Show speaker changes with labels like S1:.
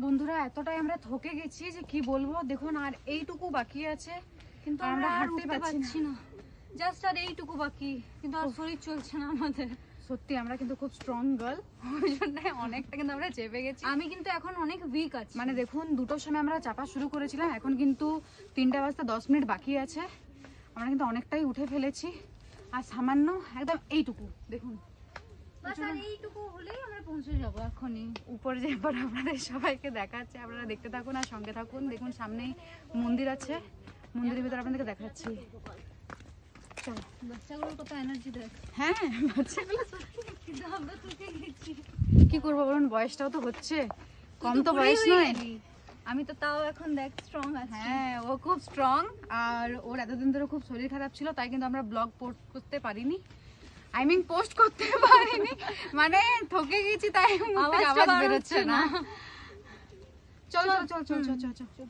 S1: বন্ধুরা এতটাই আমরা থকে গেছি যে কি বলবো, দেখুন আর এইটুকু বাকি আছে,
S2: কিন্তু আমরা হাঁটতে পারছি না, জাস্ট আর এইটুকু বাকি, কিন্তু আর শরীর চলছে না আমাদের।
S1: সত্যি আমরা কিন্তু খুব স্ট্রং গার্ল, ওই জন্য অনেকটা কিন্তু আমরা চেপে গেছি।
S2: আমি কিন্তু এখন অনেক উইক আছি,
S1: মানে দেখুন 2টোর সময় আমরা চাপা শুরু করেছিলাম, এখন কিন্তু 3টা বাজতে 10 মিনিট বাকি আছে। আমরা কিন্তু অনেকটাই উঠে ফেলেছি, আর সামান্য একদম এইটুকু দেখুন,
S2: বাস আর এইটুকু হলেই আমরা পৌঁছে যাবো এখনই।
S1: উপরে যে এবার আপনাদের সবাইকে দেখাচ্ছে, আপনারা দেখতে থাকুন আর সঙ্গে থাকুন। দেখুন সামনেই মন্দির আছে, মন্দিরের ভিতরে আপনাদেরকে দেখাচ্ছি। চলো,
S2: বাচ্চাগুলোর কত এনার্জি দেখ।
S1: হ্যাঁ বাচ্চাগুলো
S2: কিন্তু আমরা তুকে গেছি,
S1: কি করবো বলুন, বয়সটাও তো হচ্ছে, কম তো বয়স নয়।
S2: আমি তো তাও এখন দেখ স্ট্রং আছি।
S1: হ্যাঁ ও খুব স্ট্রং, আর ওর এতদিন ধরে খুব শরীর খারাপ ছিল, তাই কিন্তু আমরা ব্লগ পোস্ট করতে পারিনি, পোস্ট করতে পারিনি, মানে ঠকে গেছি, তাই আওয়াজ বেরোচ্ছে না। চল চল চল চল চল চল চল।